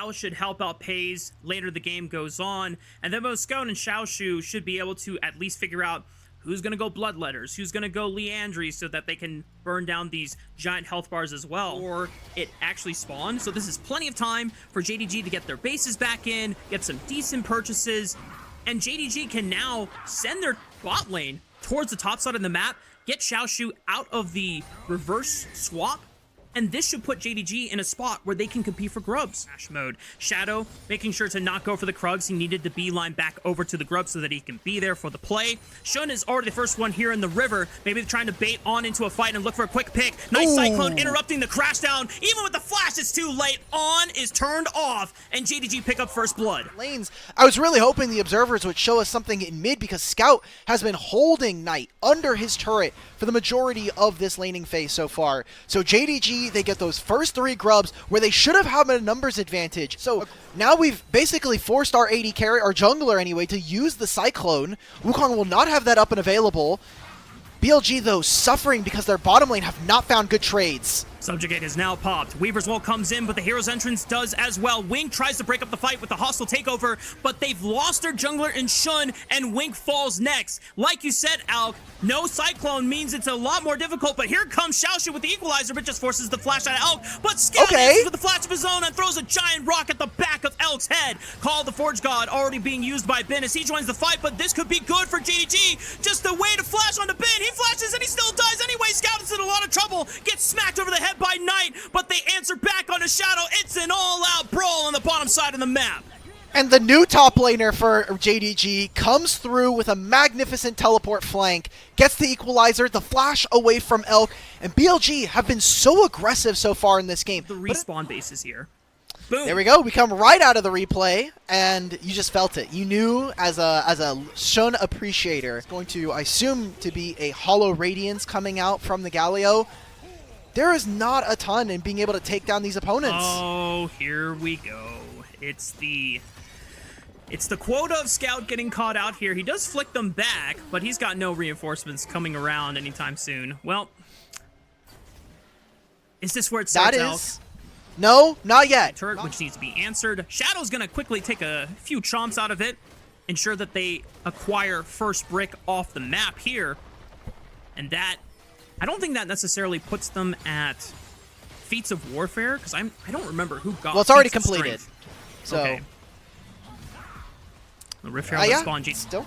Xiao should help out Pays later the game goes on, and then both Scout and Xiaoshu should be able to at least figure out who's going to go Bloodletters, who's going to go Leandry, so that they can burn down these giant health bars as well, or it actually spawned. So this is plenty of time for JDG to get their bases back in, get some decent purchases, and JDG can now send their bot lane towards the top side of the map, get Xiaoshu out of the reverse swap, and this should put JDG in a spot where they can compete for grubs. Smash mode. Shadow making sure to not go for the Krugs. He needed to beeline back over to the grub so that he can be there for the play. Shun is already the first one here in the river. Maybe they're trying to bait on into a fight and look for a quick pick. Nice Cyclone interrupting the crash down. Even with the flash, it's too late. On is turned off, and JDG pick up first blood. Lanes. I was really hoping the observers would show us something in mid, because Scout has been holding Knight under his turret for the majority of this laning phase so far. So JDG, they get those first 3 grubs where they should have had a numbers advantage. So now we've basically forced our AD carry, our jungler anyway, to use the Cyclone. Wukong will not have that up and available. BLG, though, suffering because their bottom lane have not found good trades. Subjugate is now popped. Weaver's Wall comes in, but the Hero's Entrance does as well. Wink tries to break up the fight with the hostile takeover, but they've lost their jungler in Shun, and Wink falls next. Like you said, Alk, no Cyclone means it's a lot more difficult, but here comes Xiaoshu with the equalizer, but just forces the flash out of Elk. But Scout answers with the flash of his own and throws a giant rock at the back of Elk's head. Call of the Forge God already being used by Ben as he joins the fight, but this could be good for JDG. Just a way to flash onto Ben. He flashes and he still dies anyway. Scout is in a lot of trouble. Gets smacked over the head by Knight, but they answer back on a Shadow. It's an all-out brawl on the bottom side of the map. And the new top laner for JDG comes through with a magnificent teleport flank, gets the equalizer, the flash away from Elk, and BLG have been so aggressive so far in this game. The respawn bases here. Boom. There we go. We come right out of the replay, and you just felt it. You knew as a Shun appreciator, it's going to, I assume, to be a Hollow Radiance coming out from the Galio. There is not a ton in being able to take down these opponents. Oh, here we go. It's the quota of Scout getting caught out here. He does flick them back, but he's got no reinforcements coming around anytime soon. Well, is this where it starts out? No, not yet. Turret, which needs to be answered. Shadow's going to quickly take a few chomps out of it, ensure that they acquire first brick off the map here. And that, I don't think that necessarily puts them at feats of warfare, because I don't remember who got. Well, it's already completed. So. Okay. The Rift Herald spawn G. Still?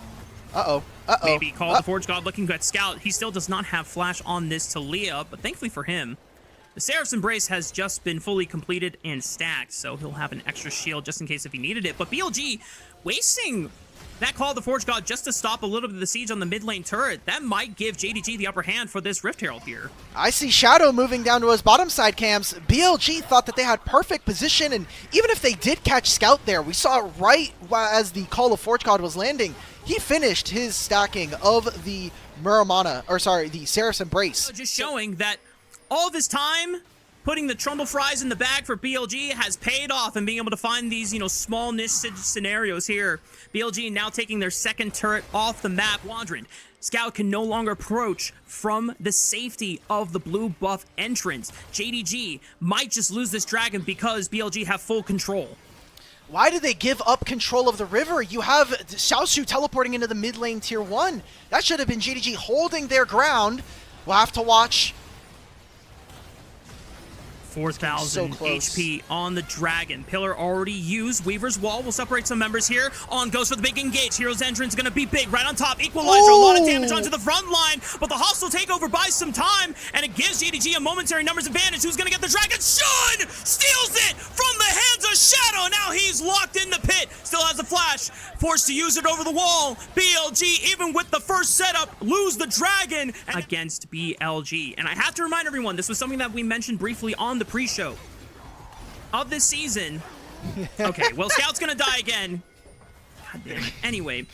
Maybe Call of the Forge God looking at Scout. He still does not have flash on this Talia, but thankfully for him, the Seraph's Embrace has just been fully completed and stacked, so he'll have an extra shield just in case if he needed it. But BLG wasting that Call of the Forge God just to stop a little bit of the siege on the mid lane turret. That might give JDG the upper hand for this Rift Herald here. I see Shadow moving down to his bottom side camps. BLG thought that they had perfect position, and even if they did catch Scout there, we saw it right as the Call of Forge God was landing. He finished his stacking of the the Seraph's Embrace. Just showing that all this time, putting the Trundle Fries in the bag for BLG has paid off, and being able to find these, small niche scenarios here. BLG now taking their second turret off the map. Wandering. Scout can no longer approach from the safety of the blue buff entrance. JDG might just lose this dragon because BLG have full control. Why did they give up control of the river? You have Xiaoshu teleporting into the mid lane tier 1. That should have been JDG holding their ground. We'll have to watch. 4,000 HP on the Dragon. Pillar already used. Weaver's Wall will separate some members here. On goes for the big engage. Hero's Entrance going to be big. Right on top. Equalizer. A lot of damage onto the front line. But the hostile takeover buys some time. And it gives JDG a momentary numbers advantage. Who's going to get the Dragon? Shun steals it from the hands of Shadow. Now he's locked in the pit. Still has the flash. Forced to use it over the wall. BLG, even with the first setup, lose the Dragon against BLG. And I have to remind everyone, this was something that we mentioned briefly on the pre-show of this season. Okay, well, Scout's gonna die again. God damn it. Anyway,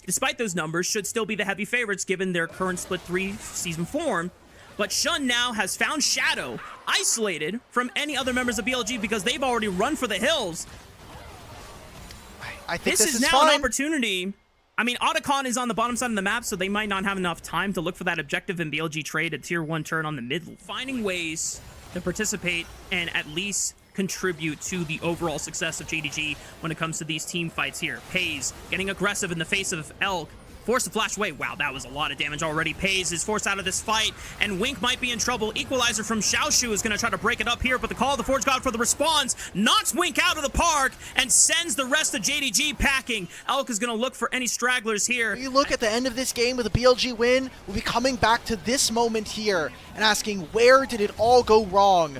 despite those numbers, should still be the heavy favorites given their current split 3 season form. But Shun now has found Shadow isolated from any other members of BLG because they've already run for the hills. I think this is now an opportunity. I mean, Otacon is on the bottom side of the map, so they might not have enough time to look for that objective in BLG trade a tier 1 turn on the mid. Finding ways to participate and at least contribute to the overall success of JDG when it comes to these team fights here. Pays getting aggressive in the face of Elk. Forced to flash away. Wow, that was a lot of damage already. Pays is forced out of this fight, and Wink might be in trouble. Equalizer from Xiaoshu is going to try to break it up here, but the call of the Forge God for the response knocks Wink out of the park and sends the rest of JDG packing. Elk is going to look for any stragglers here. You look at the end of this game with a BLG win, we'll be coming back to this moment here and asking, where did it all go wrong?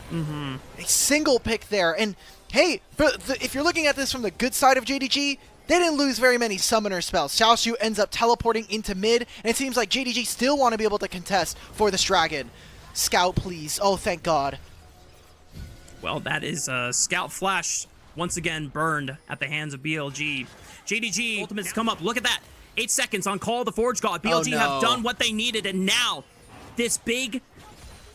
A single pick there. And hey, if you're looking at this from the good side of JDG, they didn't lose very many summoner spells. Xiaoshu ends up teleporting into mid, and it seems like JDG still want to be able to contest for this dragon. Scout, please. Oh, thank God. Well, that is Scout Flash once again burned at the hands of BLG. JDG ultimates come up. Look at that. 8 seconds on call of the Forge God. BLG have done what they needed, and now this big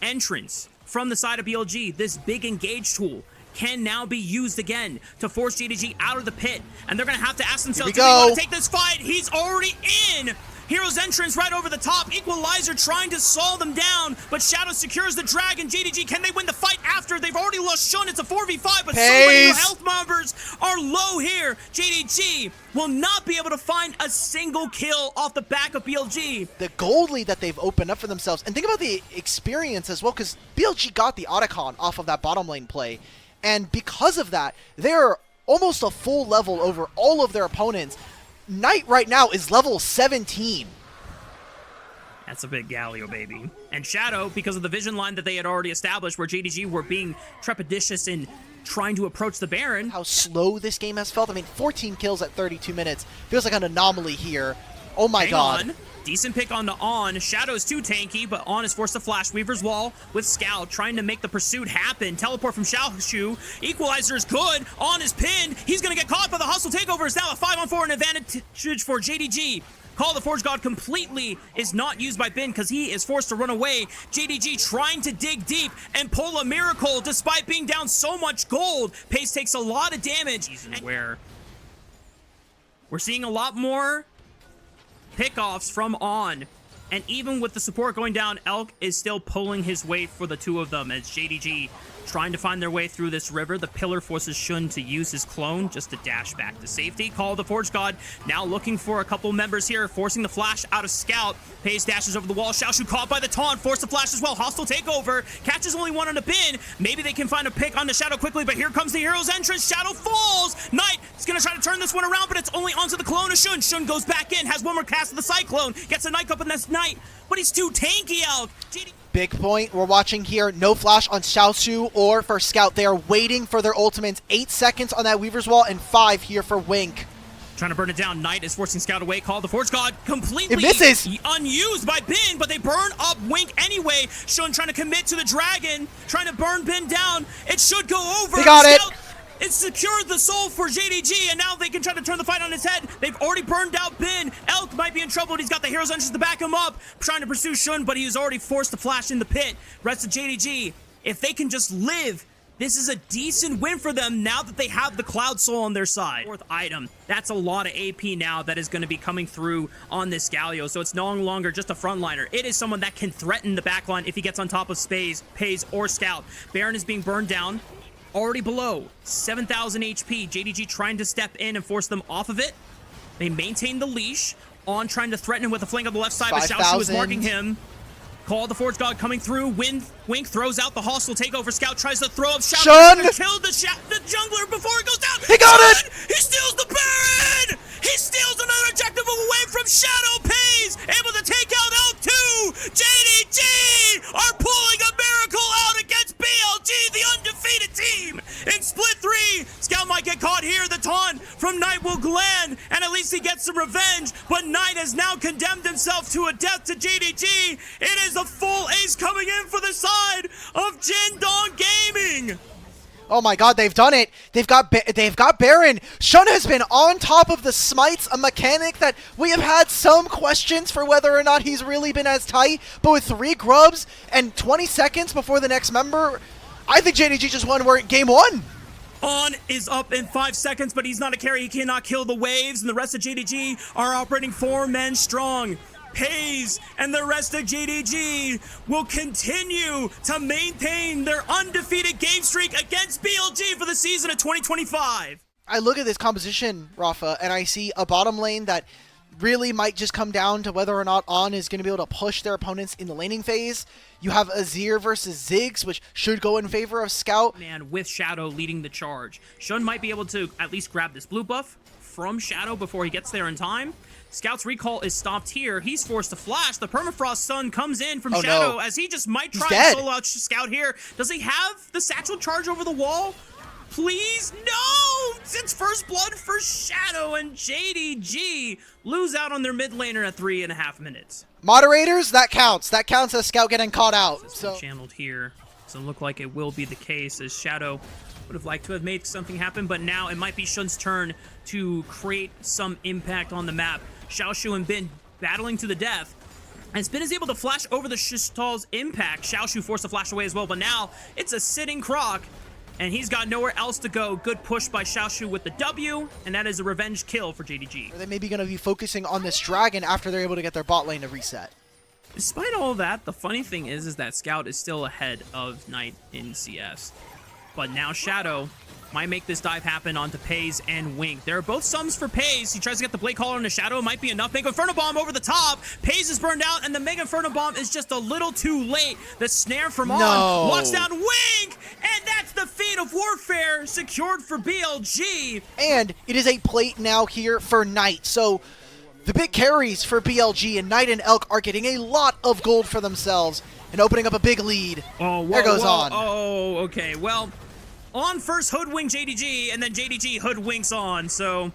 entrance from the side of BLG, this big engage tool, can now be used again to force JDG out of the pit. And they're going to have to ask themselves, do they want to take this fight? He's already in. Hero's entrance right over the top. Equalizer trying to slow them down, but Shadow secures the dragon. JDG, can they win the fight after? They've already lost Shun. It's a 4v5, but so many health numbers are low here. JDG will not be able to find a single kill off the back of BLG. The gold lead that they've opened up for themselves. And think about the experience as well, because BLG got the Otacon off of that bottom lane play. And because of that, they're almost a full level over all of their opponents. Knight right now is level 17. That's a big Galio, baby. And Shadow, because of the vision line that they had already established where JDG were being trepidatious in trying to approach the Baron. How slow this game has felt. I mean, 14 kills at 32 minutes. Feels like an anomaly here. Oh my God. On. Decent pick on the On. Shadow's too tanky, but On is forced to flash Weaver's Wall with Scout, trying to make the pursuit happen. Teleport from Xiaoshu. Equalizer is good. On is pinned. He's going to get caught, but the hustle takeover is now a 5-on-4 and advantage for JDG. Call of the Forge God completely is not used by Bin because he is forced to run away. JDG trying to dig deep and pull a miracle despite being down so much gold. Pace takes a lot of damage. Where we're seeing a lot more pickoffs from On, and even with the support going down, Elk is still pulling his weight for the two of them as JDG trying to find their way through this river. The pillar forces Shun to use his clone just to dash back to safety. Call of the Forge God now looking for a couple members here, forcing the flash out of Scout. Pace dashes over the wall. Xiaoshu caught by the taunt, forced to flash as well. Hostile takeover, catches only one on the pin. Maybe they can find a pick on the Shadow quickly, but here comes the hero's entrance. Shadow falls. Knight is going to try to turn this one around, but it's only onto the clone of Shun. Shun goes back in, has one more cast of the Cyclone, gets a Night Up in this Knight, but he's too tanky, Elk. Big point we're watching here. No flash on Xiaoshu or for Scout. They are waiting for their ultimates. 8 seconds on that Weaver's Wall and 5 here for Wink. Trying to burn it down. Knight is forcing Scout away. Call the Forge God completely unused by Bin, but they burn up Wink anyway. Shun trying to commit to the dragon, trying to burn Bin down. It should go over. They got Scout, it. It's secured the soul for JDG, and now they can try to turn the fight on his head. They've already burned out Bin. Elk might be in trouble. He's got the hero's entrance to back him up, trying to pursue Shun, but he was already forced to flash in the pit. Rest of JDG, if they can just live, this is a decent win for them now that they have the Cloud Soul on their side. Fourth item, that's a lot of AP now that is going to be coming through on this Galio, so it's no longer just a frontliner. It is someone that can threaten the backline if he gets on top of Pays or Scout. Baron is being burned down. Already below 7,000 HP. JDG trying to step in and force them off of it. They maintain the leash. On trying to threaten him with a flank on the left side, but Xiaoshu is marking him. Call the Forge God coming through. Wink throws out the hostile takeover. Scout tries to throw up Shun. Kill the jungler before he goes down. He got it! He steals the Baron! He steals another objective away from Shadow. Pays able to take out L2. JDG are pulling a miracle out against BLG, the undefeated team. In split 3, Scout might get caught here. The taunt from Knight will land, and at least he gets some revenge. But Knight has now condemned himself to a death to JDG. It is a full ace coming in for the side of Jindong Gaming. Oh my God, they've done it. They've got Baron. Shun has been on top of the smites, a mechanic that we have had some questions for whether or not he's really been as tight. But with 3 grubs and 20 seconds before the next member, I think JDG just won game 1. On is up in 5 seconds, but he's not a carry. He cannot kill the waves, and the rest of JDG are operating 4 men strong. FaZe and the rest of JDG will continue to maintain their undefeated game streak against BLG for the season of 2025. I look at this composition, Rafa, and I see a bottom lane that really might just come down to whether or not On is going to be able to push their opponents in the laning phase. You have Azir versus Ziggs, which should go in favor of Scout. Man, with Shadow leading the charge, Shun might be able to at least grab this blue buff from Shadow before he gets there in time. Scout's recall is stopped here. He's forced to flash. The Permafrost Sun comes in from Shadow as he just might try to solo out Scout here. Does he have the satchel charge over the wall? Please, no! It's first blood for Shadow, and JDG lose out on their mid laner at 3.5 minutes. Moderators, that counts. That counts as Scout getting caught out. So channeled here. Doesn't look like it will be the case, as Shadow would have liked to have made something happen, but now it might be Shun's turn to create some impact on the map. Xiaoshu and Bin battling to the death. As Bin is able to flash over the Shistal's impact, Xiaoshu forced to flash away as well, but now it's a sitting Croc, and he's got nowhere else to go. Good push by Xiaoshu with the W, and that is a revenge kill for JDG. They may be going to be focusing on this dragon after they're able to get their bot lane to reset. Despite all that, the funny thing is that Scout is still ahead of Knight in CS. But now Shadow might make this dive happen onto FaZe and Wink. There are both sums for FaZe. He tries to get the Blade Caller into Shadow. It might be enough. Mega Inferno Bomb over the top. FaZe is burned out, and the Mega Inferno Bomb is just a little too late. The snare from On locks down Wink, and that's the Fiend of Warfare secured for BLG. And it is a plate now here for Knight. So the big carries for BLG, and Knight and Elk are getting a lot of gold for themselves and opening up a big lead. Oh, there goes On. Oh, okay. Well, On first hoodwink JDG, and then JDG hoodwinks On. So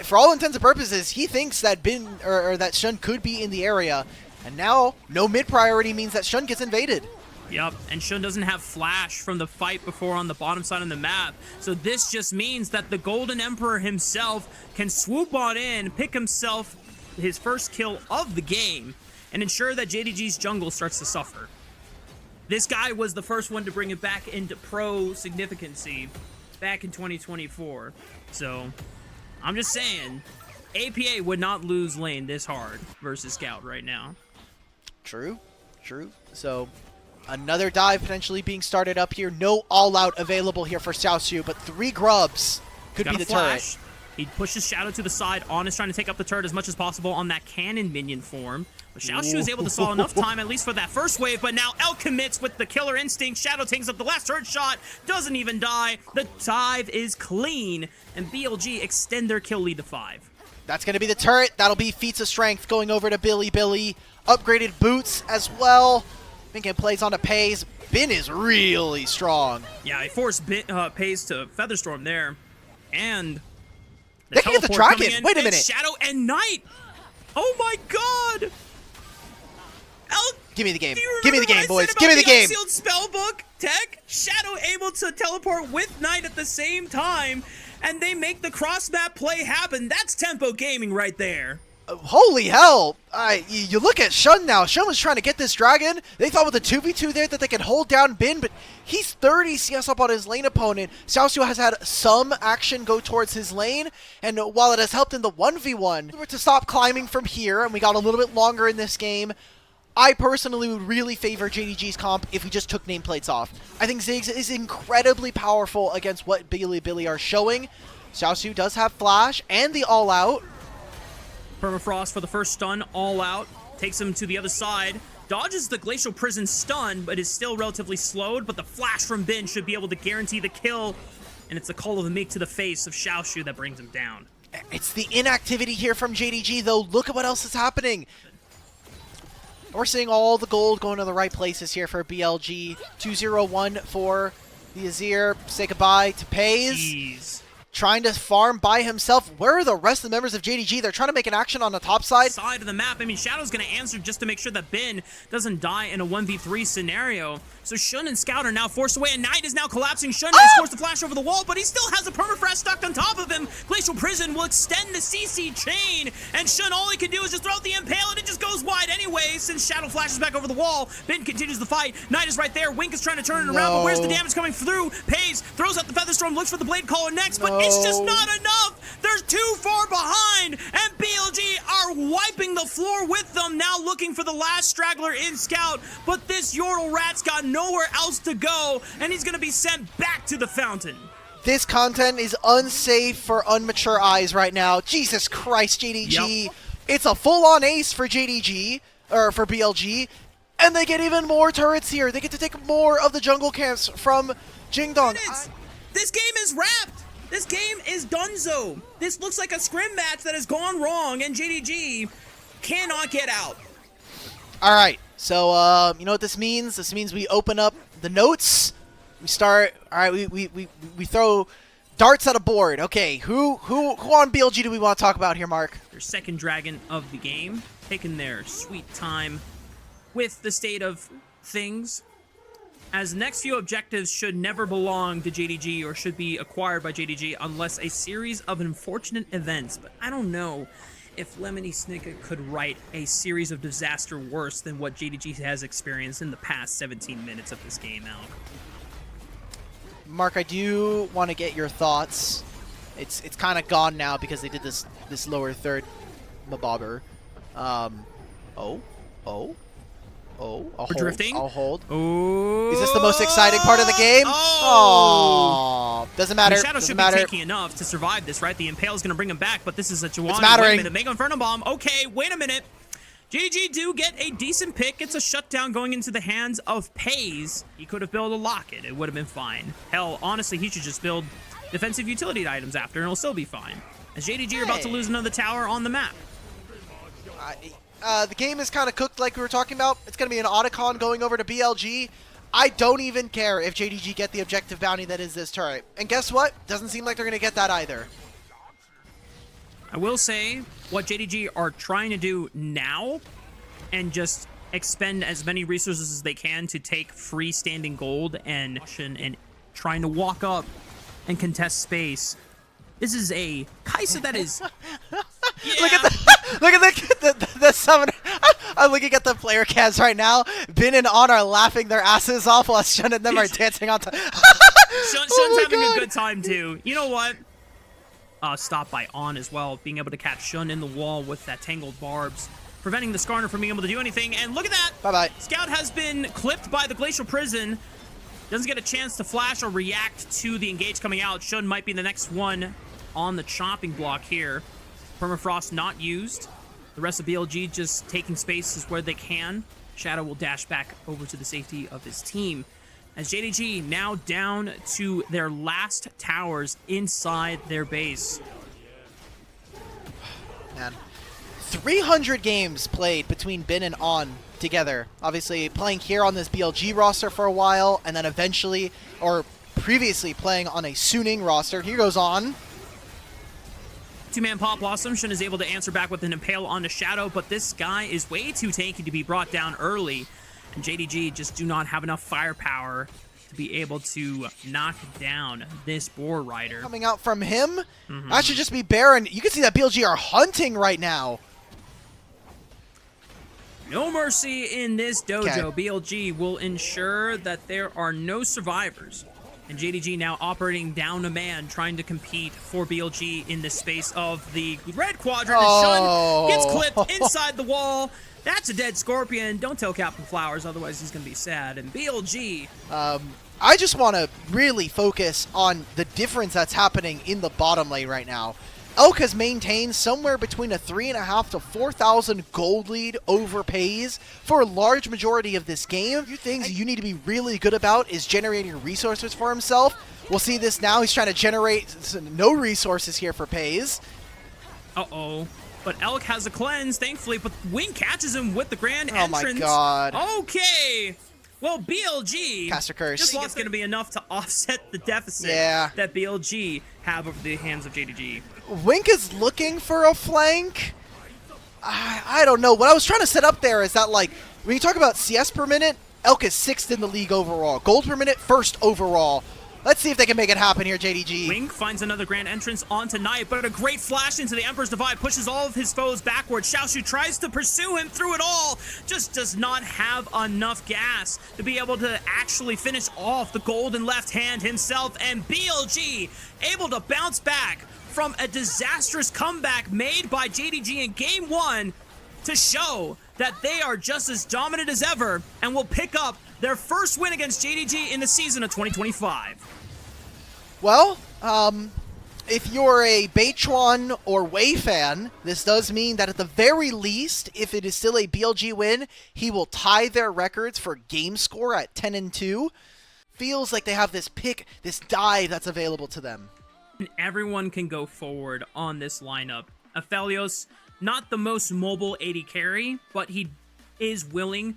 for all intents and purposes, he thinks that Bin or that Shun could be in the area, and now no mid priority means that Shun gets invaded. Yep, and Shun doesn't have flash from the fight before on the bottom side of the map. So this just means that the Golden Emperor himself can swoop on in, pick himself his first kill of the game, and ensure that JDG's jungle starts to suffer. This guy was the first one to bring it back into pro significancy back in 2024. So I'm just saying, APA would not lose lane this hard versus Scout right now. True. So another dive potentially being started up here. No all-out available here for Xiaoshu, but 3 grubs could be the turret. He pushes Shadow to the side. On is trying to take up the turret as much as possible on that cannon minion form. But Xiaoshu is able to stall enough time, at least for that first wave. But now El commits with the killer instinct. Shadow takes up the last turret shot. Doesn't even die. The dive is clean. And BLG extend their kill lead to 5. That's going to be the turret. That'll be feats of strength going over to Billy. Upgraded boots as well. I think it plays onto FaZe. Bin is really strong. Yeah, he forced FaZe to Featherstorm there. And they can get the dragon. Wait a minute. Shadow and Knight. Oh my god. Give me the game. Give me the game, boys. Give me the game. Unsealed spellbook tech. Shadow able to teleport with Knight at the same time, and they make the cross map play happen. That's tempo gaming right there. Holy hell. You look at Shun now. Shun was trying to get this dragon. They thought with the 2v2 there that they could hold down Bin, but he's 30 CS up on his lane opponent. Xiaoshu has had some action go towards his lane, and while it has helped in the 1v1, we were to stop climbing from here, and we got a little bit longer in this game. I personally would really favor JDG's comp if we just took nameplates off. I think Ziggs is incredibly powerful against what Billy are showing. Xiaoshu does have flash and the all-out. Permafrost for the first stun, all out. Takes him to the other side. Dodges the Glacial Prison stun, but is still relatively slowed. But the flash from Bin should be able to guarantee the kill. And it's the Call of the Meek to the face of Xiaoshu that brings him down. It's the inactivity here from JDG, though. Look at what else is happening. We're seeing all the gold going to the right places here for BLG. 2-0-1 for the Azir. Say goodbye to FaZe. Jeez. Trying to farm by himself. Where are the rest of the members of JDG? They're trying to make an action on the top side. Side of the map. I mean, Shadow's going to answer just to make sure that Bin doesn't die in a 1v3 scenario. So Shun and Scout are now forced away, and Knight is now collapsing. Shun is forced to flash over the wall, but he still has a permafrost stuck on top of him. Glacial Prison will extend the CC chain, and Shun, all he can do is just throw out the Impale, and it just goes wide anyway, since Shadow flashes back over the wall. Bin continues the fight. Knight is right there. Wink is trying to turn it around, but where's the damage coming through? FaZe throws out the Featherstorm, looks for the Blade Caller next, but it's just not enough. They're too far behind, and BLG are are wiping the floor with them, now looking for the last straggler in Scout, but this Yordle Rat's got nowhere else to go, and he's going to be sent back to the fountain. This content is unsafe for unmature eyes right now. Jesus Christ, JDG. Yep. It's a full-on ace for JDG, or for BLG, and they get even more turrets here. They get to take more of the jungle camps from Jingdong. This game is wrapped. This game is donezo. This looks like a scrim match that has gone wrong, and JDG cannot get out. All right, so you know what this means? This means we open up the notes. We start. All right, we throw darts at a board. Okay, who on BLG do we want to talk about here, Mark? Their second dragon of the game, taking their sweet time with the state of things, as the next few objectives should never belong to JDG or should be acquired by JDG unless a series of unfortunate events. But I don't know if Lemony Snicket could write a series of disaster worse than what JDG has experienced in the past 17 minutes of this game, Alec. Mark, I do want to get your thoughts. It's kind of gone now because they did this lower third mabobber. I'll hold. Drifting. I'll hold. Ooh. Is this the most exciting part of the game? Oh. Doesn't matter. Shadow should be tanky enough to survive this, right? The Impale is going to bring him back, but this is a Chihuahua. It's mattering. Wait a minute. Make Inferno Bomb. Okay, wait a minute. JDG do get a decent pick. It's a shutdown going into the hands of Pays. He could have built a Locket. It would have been fine. Hell, honestly, he should just build defensive utility items after, and it'll still be fine. As JDG are about to lose another tower on the map. The game is kind of cooked like we were talking about. It's going to be an Otacon going over to BLG. I don't even care if JDG get the objective bounty that is this turret. And guess what? Doesn't seem like they're going to get that either. I will say what JDG are trying to do now and just expend as many resources as they can to take freestanding gold and trying to walk up and contest space. This is a Kai'Sa that is... Yeah. Look at the summoner. I'm looking at the player cams right now. Bin and On are laughing their asses off while Shun and them are dancing on top. Shun's having a good time too. You know what? Stopped by On as well, being able to catch Shun in the wall with that tangled barbs, preventing the Skarner from being able to do anything. And look at that! Bye-bye. Scout has been clipped by the Glacial Prison. Doesn't get a chance to flash or react to the engage coming out. Shun might be the next one on the chopping block here. Permafrost not used. The rest of BLG just taking spaces where they can. Shadow will dash back over to the safety of his team. As JDG now down to their last towers inside their base. Man, 300 games played between Bin and On together. Obviously playing here on this BLG roster for a while, and then eventually, or previously playing on a Suning roster. Here goes On. Two-man Pop Blossom. Shun is able to answer back with an Impale onto Shadow, but this guy is way too tanky to be brought down early. And JDG just do not have enough firepower to be able to knock down this Boar Rider. Coming out from him? That should just be Baron. You can see that BLG are hunting right now. No mercy in this dojo. Okay. BLG will ensure that there are no survivors. And JDG now operating down a man, trying to compete for BLG in the space of the red quadrant. Oh. Shun gets clipped inside the wall. That's a dead Scorpion. Don't tell Captain Flowers, otherwise he's going to be sad. And BLG... I just want to really focus on the difference that's happening in the bottom lane right now. Elk has maintained somewhere between a 3,500 to 4,000 gold lead over Pays for a large majority of this game. A few things you need to be really good about is generating resources for himself. We'll see this now. He's trying to generate no resources here for Pays. Uh-oh. But Elk has a cleanse, thankfully, but Wing catches him with the grand entrance. Oh my god. Okay. Well, BLG, Caster Curse. Just lost going to be enough to offset the deficit that BLG have over the hands of JDG. Wink is looking for a flank. I don't know. What I was trying to set up there is that, like, when you talk about CS per minute, Elk is 6th in the league overall. Gold per minute, 1st overall. Let's see if they can make it happen here, JDG. Wink finds another grand entrance onto Knight, but a great flash into the Emperor's Divide pushes all of his foes backward. Xiaoshu tries to pursue him through it all, just does not have enough gas to be able to actually finish off the golden left hand himself, and BLG able to bounce back from a disastrous comeback made by JDG in Game 1 to show that they are just as dominant as ever and will pick up their first win against JDG in the season of 2025. Well, if you're a Beichuan or Wei fan, this does mean that at the very least, if it is still a BLG win, he will tie their records for game score at 10-2. Feels like they have this pick, this dive that's available to them. And everyone can go forward on this lineup. Aphelios, not the most mobile AD carry, but he is willing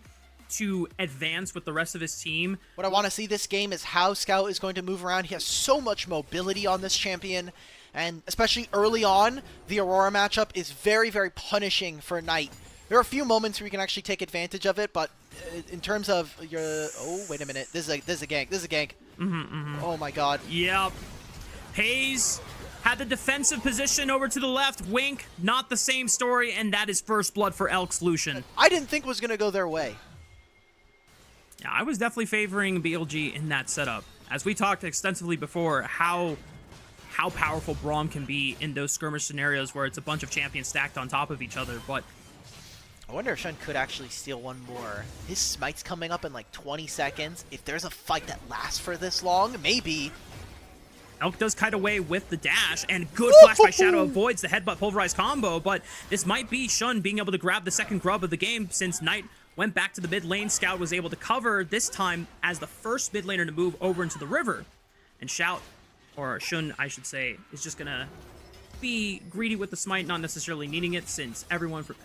to advance with the rest of his team. What I want to see this game is how Scout is going to move around. He has so much mobility on this champion, and especially early on, the Aurora matchup is very, very punishing for Knight. There are a few moments where you can actually take advantage of it, but in terms of your... Oh, wait a minute. This is a gank. This is a gank. Oh my god. Yep. Hayes had the defensive position over to the left. Wink, not the same story, and that is first blood for Elk's Lucian. I didn't think was going to go their way. Yeah, I was definitely favoring BLG in that setup. As we talked extensively before, how powerful Braum can be in those skirmish scenarios where it's a bunch of champions stacked on top of each other, but... I wonder if Shun could actually steal one more. His smite's coming up in like 20 seconds. If there's a fight that lasts for this long, maybe... Elk does kite away with the dash, and good flash by Shadow avoids the headbutt pulverized combo, but this might be Shun being able to grab the second grub of the game since Knight went back to the mid lane. Scout was able to cover, this time as the first mid laner to move over into the river. And Shun, I should say, is just gonna be greedy with the smite, not necessarily needing it, since everyone from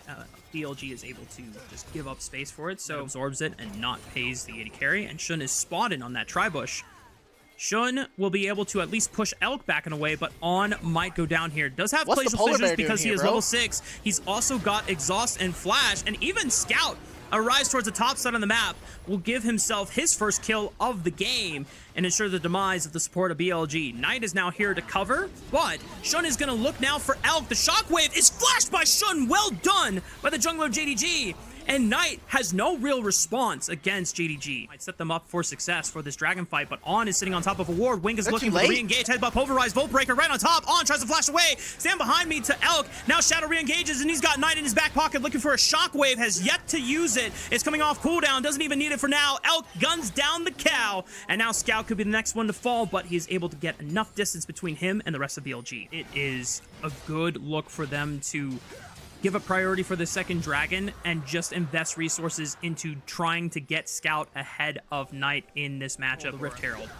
DLG is able to just give up space for it, so absorbs it and not pays the AD carry, and Shun is spotted on that tri-bush. Shun will be able to at least push Elk back in a way, but On might go down here. Does have placeable scissors because he is level 6. He's also got exhaust and flash, and even Scout arrives towards the top side of the map, will give himself his first kill of the game and ensure the demise of the support of BLG. Knight is now here to cover, but Shun is going to look now for Elk. The shockwave is flashed by Shun. Well done by the jungler JDG. And Knight has no real response against JDG. Might set them up for success for this dragon fight, but On is sitting on top of a ward. Wing is looking for the re-engage. Headbutt pulverized Volt Breaker right on top. On tries to flash away. Stand behind me to Elk. Now Shadow re-engages, and he's got Knight in his back pocket looking for a shockwave. Has yet to use it. It's coming off cooldown. Doesn't even need it for now. Elk guns down the cow. And now Scout could be the next one to fall, but he's able to get enough distance between him and the rest of BLG. It is a good look for them to give a priority for the second dragon and just invest resources into trying to get Scout ahead of Knight in this matchup. The Rift Herald.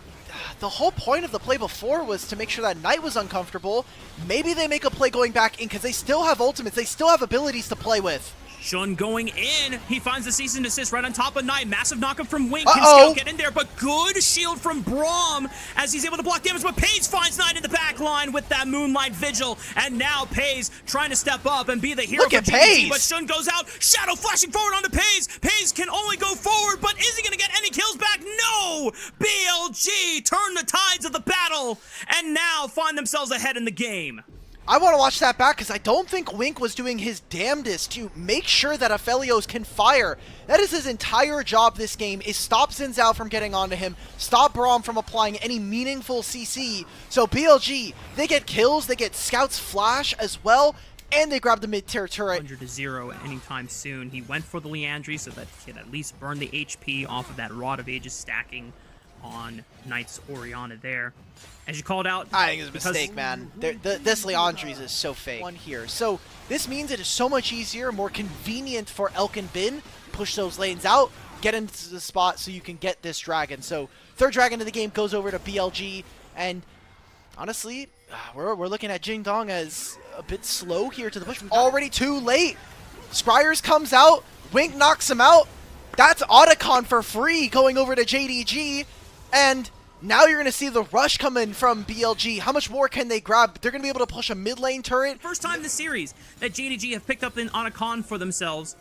The whole point of the play before was to make sure that Knight was uncomfortable. Maybe they make a play going back in because they still have ultimates. They still have abilities to play with. Shun going in. He finds the cease and desist right on top of Knight. Massive knockup from Wink. Can Scout get in there? But good shield from Braum as he's able to block damage. But Paze finds Knight in the back line with that Moonlight Vigil. And now Paze trying to step up and be the hero for JDG. But Shun goes out. Shadow flashing forward onto Paze. Paze can only go forward, but is he going to get any kills back? No! BLG turn the tides of the battle and now find themselves ahead in the game. I want to watch that back because I don't think Wink was doing his damnedest to make sure that Aphelios can fire. That is his entire job this game, is stop Xin Zhao from getting onto him, stop Braum from applying any meaningful CC. So BLG, they get kills, they get Scout's flash as well, and they grab the mid-tier turret. 100-0 anytime soon. He went for the Leandry so that he could at least burn the HP off of that Rod of Ages stacking on Knight's Orianna there. As you called out, I think it was a mistake, man. This Leandry's is so fake. One here. So this means it is so much easier, more convenient for Elk and Bin. Push those lanes out, get into the spot so you can get this dragon. So third dragon of the game goes over to BLG, and honestly, we're looking at Jing Dong as a bit slow here to the push. Already too late. Scryers comes out, Wink knocks him out. That's Otacon for free going over to JDG, and now you're going to see the rush come in from BLG. How much more can they grab? They're going to be able to push a mid lane turret. First time this series that JDG have picked up an Otacon for themselves.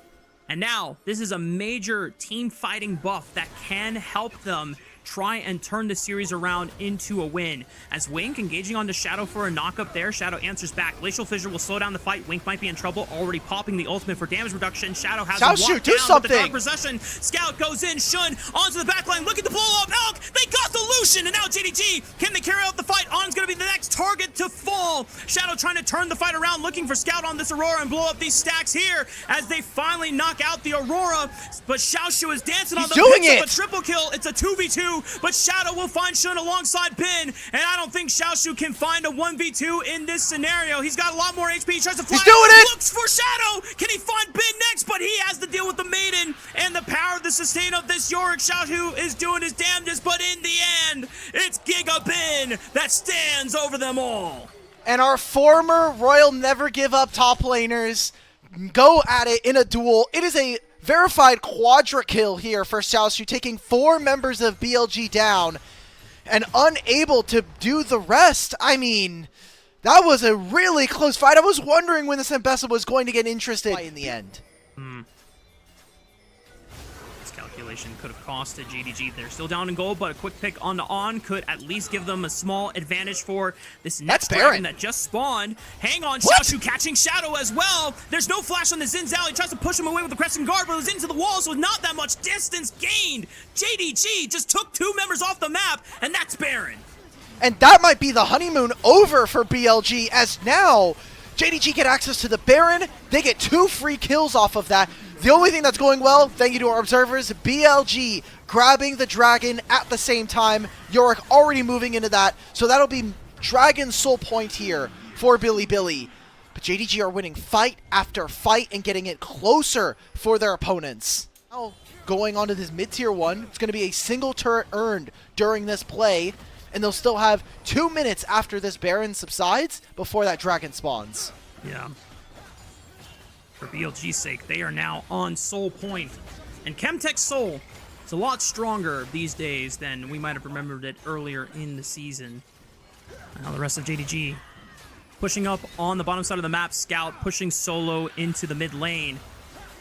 And now this is a major team fighting buff that can help them try and turn the series around into a win. As Wink engaging onto Shadow for a knock-up there, Shadow answers back. Glacial Fissure will slow down the fight. Wink might be in trouble, already popping the ultimate for damage reduction. Shadow has him walked down with the dark possession. Scout goes in, Shun onto the backline, looking to blow up Elk. They got the Lucian, and now JDG, can they carry out the fight? On's gonna be the next target to fall. Shadow trying to turn the fight around, looking for Scout on this Aurora and blow up these stacks here as they finally knock out the Aurora. But Xiaoshu is dancing on the picks of a triple kill. It's a 2v2, but Shadow will find Shun alongside Pin, and I don't think Xiaoshu can find a 1v2 in this scenario. He's got a lot more HP. He tries to fly. He's doing it! Looks for Shadow. Can he find Pin next? But he has to deal with the Maiden and the power of the sustain of this Yorick. Xiaoshu is doing his damnedest, but in the end, it's Giga Pin that stands over them all. And our former Royal Never Give Up top laners go at it in a duel. It is a verified quadra kill here for Xiaoshu, taking 4 members of BLG down and unable to do the rest. I mean, that was a really close fight. I was wondering when this Ambessa was going to get interested in the end. This calculation could have costed JDG. They're still down in gold, but a quick pick on the On could at least give them a small advantage for this next dragon that just spawned. Hang on, Xiaoshu catching Shadow as well. There's no flash on the Xin Zhao. He tries to push him away with the Crescent Guard, but it was into the wall, so not that much distance gained. JDG just took 2 members off the map, and that's Baron. And that might be the honeymoon over for BLG, as now JDG get access to the Baron. They get 2 free kills off of that. The only thing that's going well, thank you to our observers, BLG grabbing the Dragon at the same time. Yorick already moving into that, so that'll be Dragon's soul point here for Billy. But JDG are winning fight after fight and getting it closer for their opponents. Now, going on to this mid-tier 1, it's going to be a single turret earned during this play, and they'll still have 2 minutes after this Baron subsides before that Dragon spawns. Yeah. For BLG's sake, they are now on Soul Point. And Chemtech's Soul is a lot stronger these days than we might have remembered it earlier in the season. Now the rest of JDG pushing up on the bottom side of the map. Scout pushing solo into the mid lane.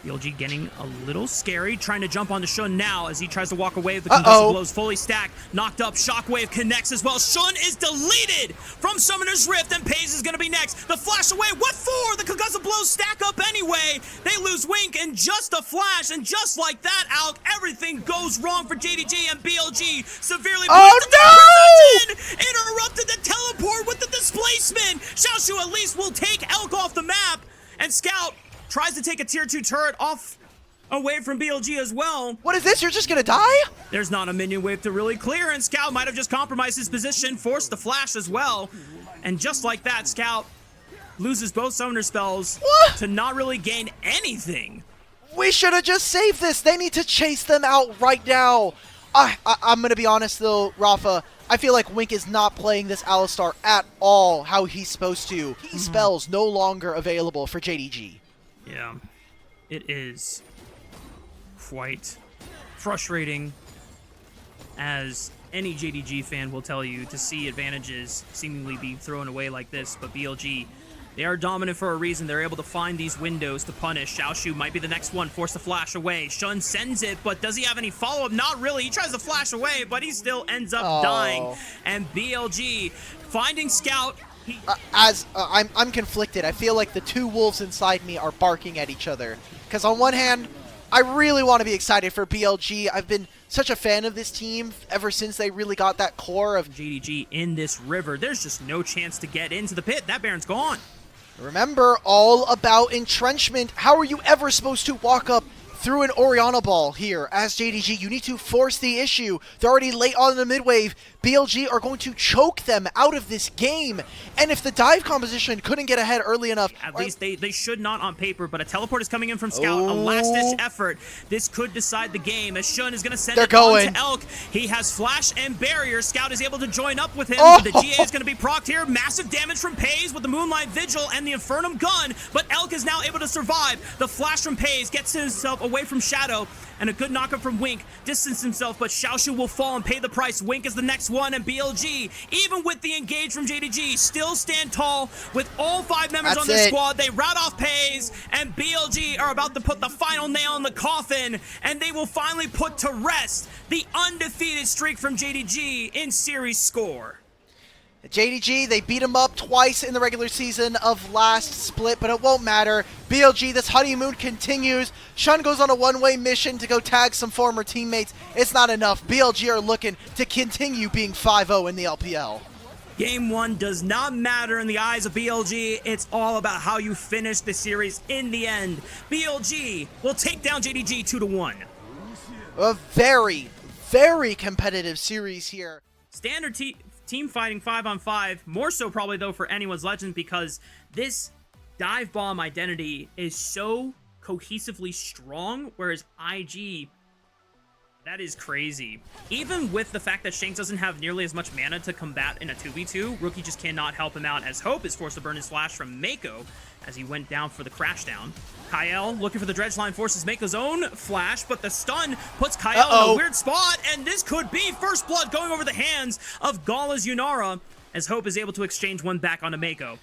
BLG getting a little scary, trying to jump onto Shun now as he tries to walk away. The concussive blows fully stacked, knocked up. Shockwave connects as well. Shun is deleted from Summoner's Rift, and Pays is going to be next. The flash away, what for? The concussive blows stack up anyway. They lose Wink in just a flash, and just like that, Alk, everything goes wrong for JDG, and BLG severely interrupted the teleport with the displacement. Xiaoshu at least will take Elk off the map, and Scout tries to take a tier 2 turret off away from BLG as well. What is this? You're just gonna die? There's not a minion wave to really clear, and Scout might have just compromised his position, forced the flash as well. And just like that, Scout loses both summoner spells to not really gain anything. We should have just saved this. They need to chase them out right now. I'm gonna be honest though, Rafa. I feel like Wink is not playing this Alistar at all how he's supposed to. His spells no longer available for JDG. Yeah, it is quite frustrating, as any JDG fan will tell you, to see advantages seemingly be thrown away like this. But BLG, they are dominant for a reason. They're able to find these windows to punish. Xiaoshu might be the next one, forced to flash away. Shun sends it, but does he have any follow-up? Not really. He tries to flash away, but he still ends up dying. And BLG finding Scout. I'm conflicted. I feel like the 2 wolves inside me are barking at each other. Because on one hand, I really want to be excited for BLG. I've been such a fan of this team ever since they really got that core of JDG in this river. There's just no chance to get into the pit. That Baron's gone. Remember, all about entrenchment. How are you ever supposed to walk up through an Orianna ball here as JDG? You need to force the issue. They're already late on the mid wave. BLG are going to choke them out of this game. And if the dive composition couldn't get ahead early enough... At least they should not on paper, but a teleport is coming in from Scout. A last-ditch effort. This could decide the game, as Shun is going to send it on to Elk. He has Flash and Barrier. Scout is able to join up with him. The GA is going to be procced here. Massive damage from Pays with the Moonlight Vigil and the Infernum Gun, but Elk is now able to survive. The Flash from Pays gets himself away away from Shadow, and a good knockup from Wink. Distance himself, but Xiaoshu will fall and pay the price. Wink is the next one, and BLG, even with the engage from JDG, still stand tall with all 5 members on their squad. They rout off Pays, and BLG are about to put the final nail in the coffin, and they will finally put to rest the undefeated streak from JDG in series score. JDG, they beat him up twice in the regular season of last split, but it won't matter. BLG, this honeymoon continues. Shun goes on a one-way mission to go tag some former teammates. It's not enough. BLG are looking to continue being 5-0 in the LPL. Game 1 does not matter in the eyes of BLG. It's all about how you finish the series in the end. BLG will take down JDG 2-1. A very, very competitive series here. Standard team fighting 5-on-5, more so probably though for anyone's legend, because this dive bomb identity is so cohesively strong, whereas IG, that is crazy. Even with the fact that Shanks doesn't have nearly as much mana to combat in a 2v2, Rookie just cannot help him out, as Hope is forced to burn his flash from Mako as he went down for the crash down. Kyle looking for the dredge line, forces Mako's own flash, but the stun puts Kyle in a weird spot, and this could be first blood going over the hands of Gala's Yunara, as Hope is able to exchange one back onto Mako.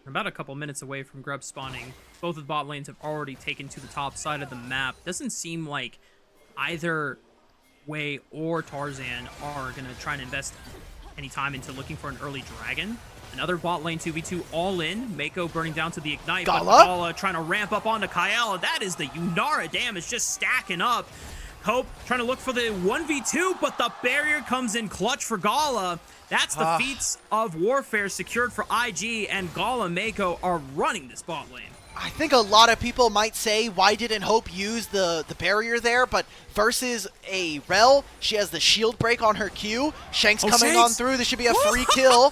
We're about a couple minutes away from Grub spawning. Both of the bot lanes have already taken to the top side of the map. Doesn't seem like either Wei or Tarzan are going to try and invest any time into looking for an early dragon. Another bot lane 2v2 all in. Mako burning down to the ignite, but Gala trying to ramp up onto Kyle. That is the Yunara damage just stacking up. Hope trying to look for the 1v2, but the barrier comes in clutch for Gala. That's the feats of warfare secured for IG, and Gala Mako are running this bot lane. I think a lot of people might say, why didn't Hope use the barrier there? But versus a Rel, she has the shield break on her Q. Shanks coming on through. This should be a free kill.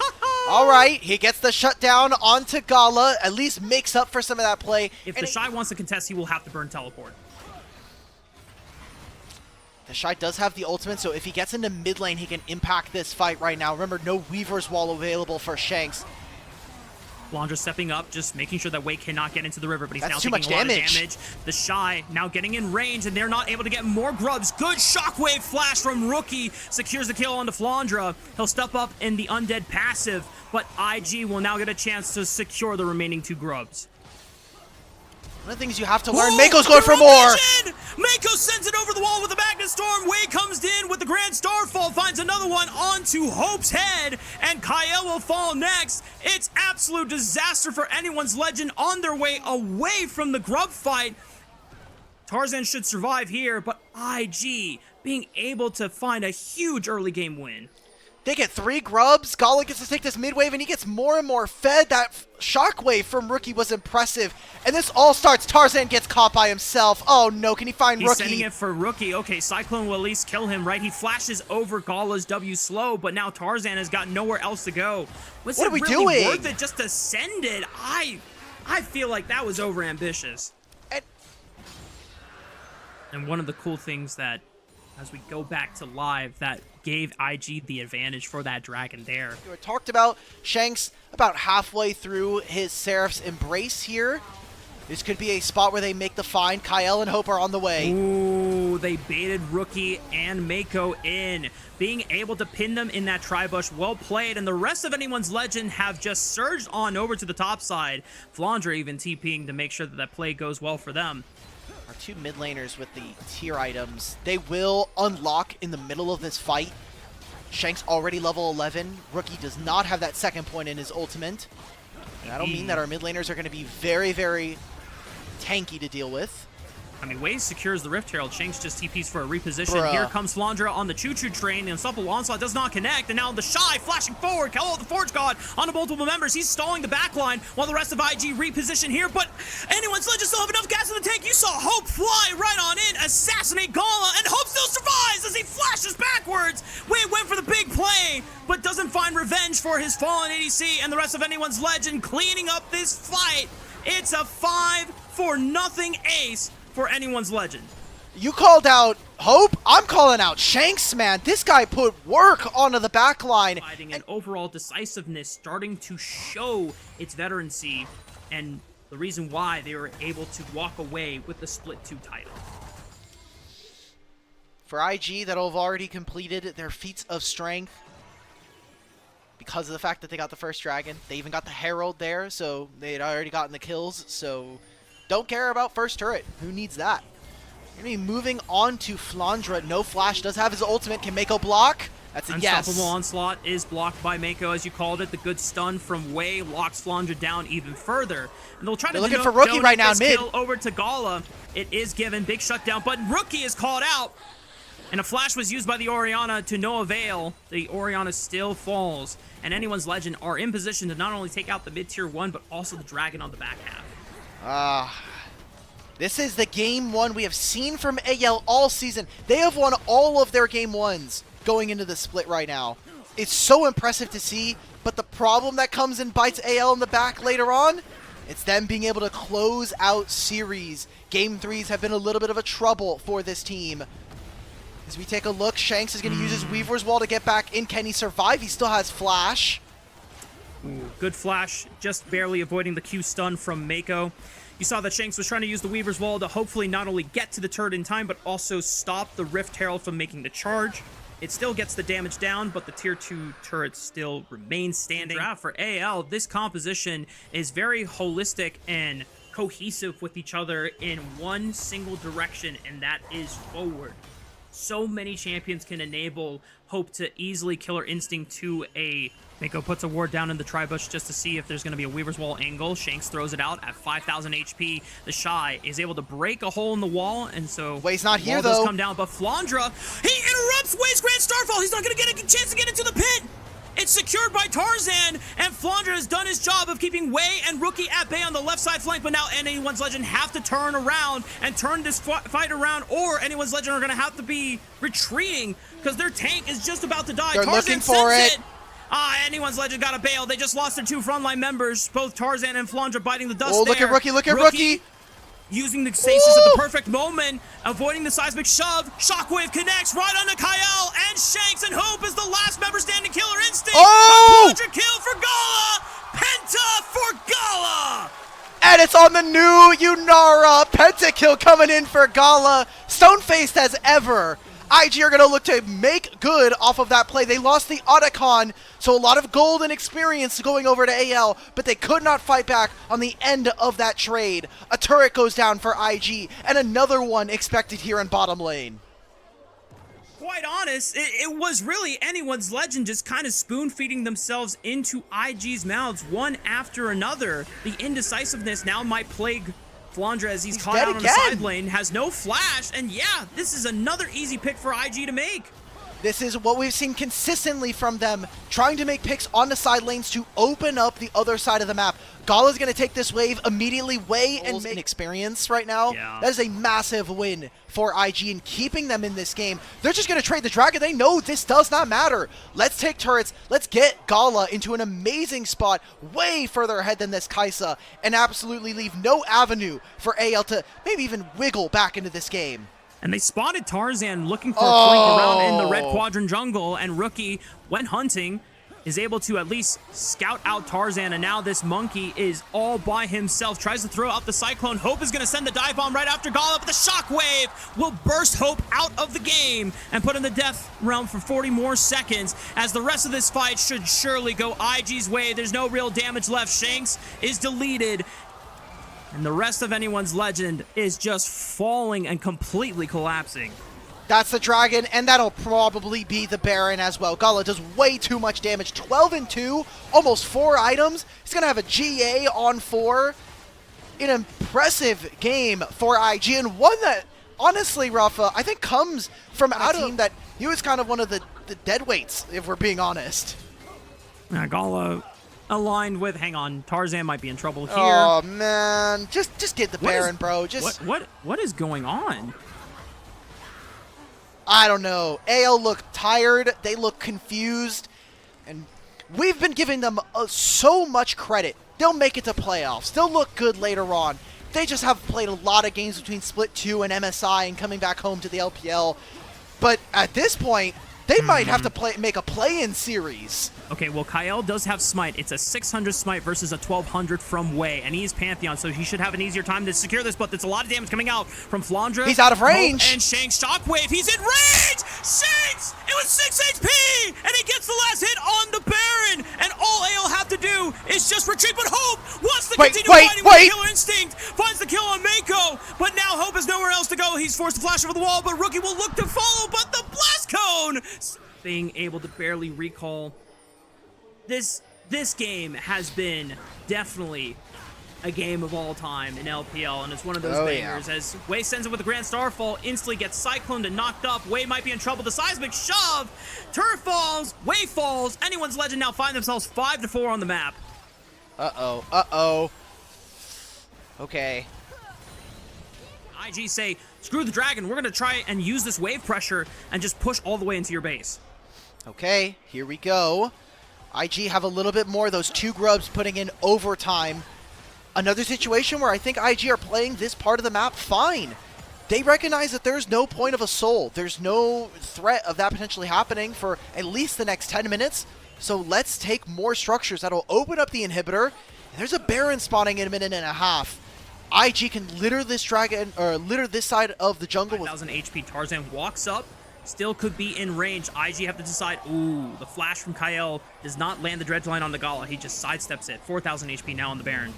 All right, he gets the shutdown onto Gala, at least makes up for some of that play. If the Shy wants to contest, he will have to burn teleport. The Shy does have the ultimate, so if he gets into mid lane, he can impact this fight right now. Remember, no Weaver's Wall available for Shanks. Flandra stepping up, just making sure that Wei cannot get into the river, but he's now taking a lot of damage. The Shy now getting in range, and they're not able to get more grubs. Good shockwave flash from Rookie, secures the kill onto Flandra. He'll step up in the undead passive, but IG will now get a chance to secure the remaining 2 grubs. One of the things you have to learn, Mako's going for more! Mako sends it over the wall with the Magnet Storm. Wei comes in with the Grand Starfall, finds another one onto Hope's head, and Kyle will fall next. It's absolute disaster for anyone's legend on their way away from the grub fight. Tarzan should survive here, but IG being able to find a huge early game win. They get 3 grubs. Gala gets to take this mid wave, and he gets more and more fed. That shockwave from Rookie was impressive. And this all starts. Tarzan gets caught by himself. Oh no, can he find Rookie? He's sending it for Rookie. Okay, Cyclone will at least kill him, right? He flashes over Gala's W slow, but now Tarzan has got nowhere else to go. Was it really worth it just to send it? I feel like that was over ambitious. And one of the cool things that, as we go back to live, that gave IG the advantage for that dragon there. We talked about Shanks about halfway through his Seraph's Embrace here. This could be a spot where they make the find. Kyle and Hope are on the way. Ooh, they baited Rookie and Mako in. Being able to pin them in that tri-bush, well played, and the rest of anyone's legend have just surged on over to the top side. Flandra even TPing to make sure that that play goes well for them. Our 2 mid laners with the tier items, they will unlock in the middle of this fight. Shanks already level 11. Rookie does not have that second point in his ultimate. And that'll mean that our mid laners are going to be very, very tanky to deal with. I mean, Wei secures the Rift Herald. Shanks just TPs for a reposition. Here comes Flandra on the choo-choo train. The Unstoppable Onslaught does not connect. And now the Shy flashing forward. Kello, the Forge God, onto multiple members. He's stalling the backline while the rest of IG reposition here. But anyone's legend still have enough gas in the tank. You saw Hope fly right on in, assassinate Gala, and Hope still survives as he flashes backwards. Wei went for the big play, but doesn't find revenge for his fallen ADC, and the rest of anyone's legend cleaning up this fight. It's a 5-0 ace for anyone's legend. You called out Hope. I'm calling out Shanks, man. This guy put work onto the back line. And overall decisiveness starting to show its veterancy. And the reason why they were able to walk away with the Split 2 title. For IG, that'll have already completed their feats of strength because of the fact that they got the first dragon. They even got the Herald there, so they had already gotten the kills, so don't care about first turret. Who needs that? We're going to be moving on to Flandra. No Flash does have his ultimate. Can Mako block? That's a yes. Unstoppable Onslaught is blocked by Mako, as you called it. The good stun from Wei locks Flandra down even further. And they'll try to looking for Rookie right now in mid. Over to Gala. It is given. Big shutdown, but Rookie is called out. And a flash was used by the Orianna to no avail. The Orianna still falls. And Anyone's Legend are in position to not only take out the mid-tier 1, but also the Dragon on the back half. This is the game 1 we have seen from AL all season. They have won all of their game 1s going into the split right now. It's so impressive to see, but the problem that comes and bites AL in the back later on, it's them being able to close out series. Game 3s have been a little bit of a trouble for this team. As we take a look, Shanks is going to use his Weaver's Wall to get back in. Can he survive? He still has Flash. Ooh, good Flash, just barely avoiding the Q stun from Mako. You saw that Shanks was trying to use the Weaver's Wall to hopefully not only get to the turret in time, but also stop the Rift Herald from making the charge. It still gets the damage down, but the tier 2 turret still remains standing. For AL, this composition is very holistic and cohesive with each other in one single direction, and that is forward. So many champions can enable Hope to easily Killer Instinct to a... Mako puts a ward down in the Tribush just to see if there's going to be a Weaver's Wall angle. Shanks throws it out at 5,000 HP. The Shy is able to break a hole in the wall, and so... Wei's not here, though. does come down, but Flandra, he interrupts Wei's Grand Starfall. He's not going to get a chance to get into the pit. It's secured by Tarzan, and Flandra has done his job of keeping Wei and Rookie at bay on the left side flank, but now Anyone's Legend have to turn around and turn this fight around, or Anyone's Legend are going to have to be retreating because their tank is just about to die. They're Tarzan looking for it. Anyone's Legend got to bail. They just lost their 2 frontline members, both Tarzan and Flandra biting the dust. Oh, look at Rookie, look at Rookie. Using the stasis at the perfect moment, avoiding the seismic shove. Shockwave connects right onto Kyle, and Shanks and Hope is the last member standing. Killer Instinct. Oh! 100 kill for Gala. Penta for Gala. And it's on the new Yunara. Pentakill coming in for Gala. Stone-faced as ever. IG are going to look to make good off of that play. They lost the Otacon, so a lot of gold and experience going over to AL, but they could not fight back on the end of that trade. A turret goes down for IG, and another one expected here in bottom lane. Quite honest, it was really Anyone's Legend just kind of spoon-feeding themselves into IG's mouths one after another. The indecisiveness now might plague Flandra as he's caught out on the side lane, has no flash, and yeah, this is another easy pick for IG to make. This is what we've seen consistently from them, trying to make picks on the side lanes to open up the other side of the map. Gala's going to take this wave immediately, Wei and make experience right now. Yeah. That is a massive win for IG and keeping them in this game. They're just going to trade the Dragon. They know this does not matter. Let's take turrets. Let's get Gala into an amazing spot, way further ahead than this Kaisa, and absolutely leave no avenue for AL to maybe even wiggle back into this game. And they spotted Tarzan looking for a flank around in the red quadrant jungle, and Rookie, when hunting, is able to at least scout out Tarzan, and now this monkey is all by himself. Tries to throw out the Cyclone. Hope is going to send the dive bomb right after Gala, but the Shockwave will burst Hope out of the game and put in the death realm for 40 more seconds, as the rest of this fight should surely go IG's way. There's no real damage left. Shanks is deleted, and the rest of Anyone's Legend is just falling and completely collapsing. That's the Dragon, and that'll probably be the Baron as well. Gala does way too much damage. 12 and 2, almost 4 items. He's going to have a GA on 4. An impressive game for IG, and one that, honestly, Rafa, I think comes from a team that he was kind of one of the deadweights, if we're being honest. Gala aligned with, hang on, Tarzan might be in trouble here. Oh, man. Just get the Baron, bro. What is going on? I don't know. AL look tired. They look confused. And we've been giving them so much credit. They'll make it to playoffs. They'll look good later on. They just have played a lot of games between Split 2 and MSI and coming back home to the LPL. But at this point, They might have to make a play-in series. Okay, well, Kyle does have smite. It's a 600 smite versus a 1200 from Wei, and he is Pantheon, so he should have an easier time to secure this, but there's a lot of damage coming out from Flandre. He's out of range. Hope, and Shanks Shockwave, he's in range! Shanks! It was 6 HP! And he gets the last hit on the Baron! And all AL have to do is just retreat, but Hope wants to continue fighting with Killer Instinct, finds the kill on Mako, but now Hope has nowhere else to go. He's forced to flash over the wall, but Rookie will look to follow, but the Blast Cone! Being able to barely recall. This game has been definitely a game of all time in LPL, and it's one of those bangers. As Wei sends it with a Grand Starfall, instantly gets cycloned and knocked up. Wei might be in trouble. The seismic shove, turret falls, Wei falls. Anyone's Legend now find themselves 5-4 on the map. Okay. IG say, screw the dragon. We're gonna try and use this wave pressure and just push all the way into your base. Okay, here we go. IG have a little bit more. Those 2 grubs putting in overtime. Another situation where I think IG are playing this part of the map fine. They recognize that there's no point of a soul. There's no threat of that potentially happening for at least the next 10 minutes. So let's take more structures. That'll open up the inhibitor. There's a Baron spawning in a minute and a half. IG can litter this dragon, or litter this side of the jungle. 5,000 HP. Tarzan walks up. Still could be in range. IG have to decide. Ooh, the flash from Kyle does not land the dredge line on the Gala. He just sidesteps it. 4,000 HP now on the Baron.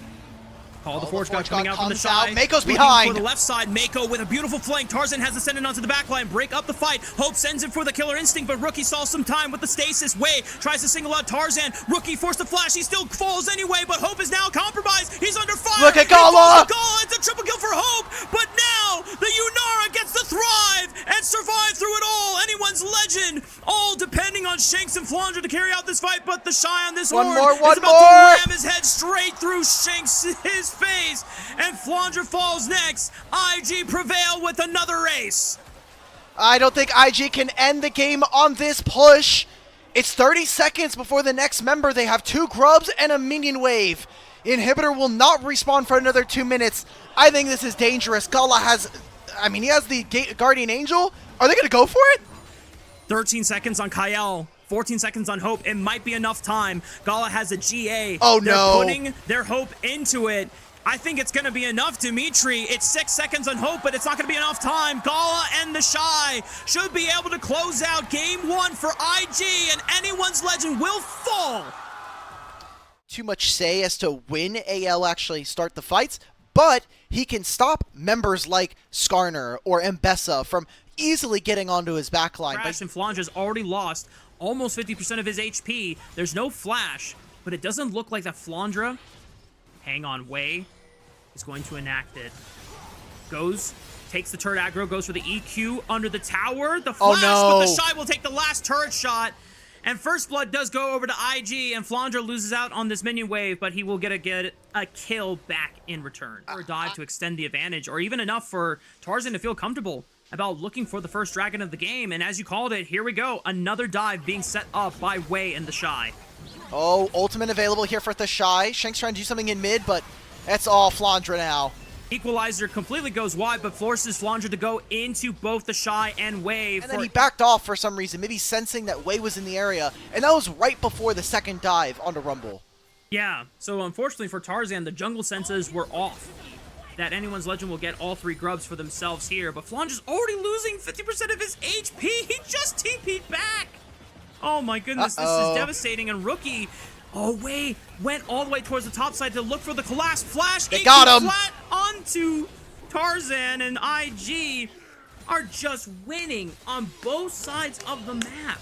Call the Forge God coming out from the side. Mako's behind. For the left side, Mako with a beautiful flank. Tarzan has ascended onto the back line. Break up the fight. Hope sends it for the Killer Instinct, but Rookie saw some time with the stasis. Wei tries to single out Tarzan. Rookie forced to flash. He still falls anyway, but Hope is now compromised. He's under fire. Look at Gala. It's a triple kill for Hope, but now the Yunara gets to thrive and survive through it all. Anyone's Legend, all depending on Shanks and Flandre to carry out this fight, but the Shy on this one is more. about to ram his head straight through Shanks' face. And Flandre falls next. IG prevail with another ace. I don't think IG can end the game on this push. It's 30 seconds before the next member. They have 2 grubs and a minion wave. Inhibitor will not respawn for another 2 minutes. I think this is dangerous. Gala has, he has the Guardian Angel. Are they going to go for it? 13 seconds on Kyle. 14 seconds on Hope. It might be enough time. Gala has a GA. Oh, They're no. putting their hope into it. I think it's going to be enough, Dimitri. It's 6 seconds on Hope, but it's not going to be enough time. Gala and the Shy should be able to close out game 1 for IG, and anyone's Legend will fall. Too much say as to when AL actually start the fights, but he can stop members like Skarner or Mbessa from easily getting onto his backline. Crash and Flandre's already lost almost 50% of his HP. There's no flash, but it doesn't look like that Flandre, hang on, Wei is going to enact it. Goes, takes the turret aggro, goes for the EQ under the tower. The flash, but the Shy will take the last turret shot. And First Blood does go over to IG, and Flandre loses out on this minion wave, but he will get a kill back in return. Or a dive to extend the advantage, or even enough for Tarzan to feel comfortable about looking for the first dragon of the game. And as you called it, here we go. Another dive being set up by Wei and the Shy. Oh, ultimate available here for the Shy. Shanks trying to do something in mid, but that's all Flandre now. Equalizer completely goes wide, but forces Flandre to go into both the Shy and Wei. And then he backed off for some reason, maybe sensing that Wei was in the area, and that was right before the second dive onto Rumble. Yeah, so unfortunately for Tarzan, the jungle senses were off. That anyone's Legend will get all 3 grubs for themselves here, but Flandre's already losing 50% of his HP. He just TP'd back. Oh my goodness, this is devastating. And Rookie, Wei went all the way towards the top side to look for the collapse flash. They got him. Flat onto Tarzan, and IG are just winning on both sides of the map.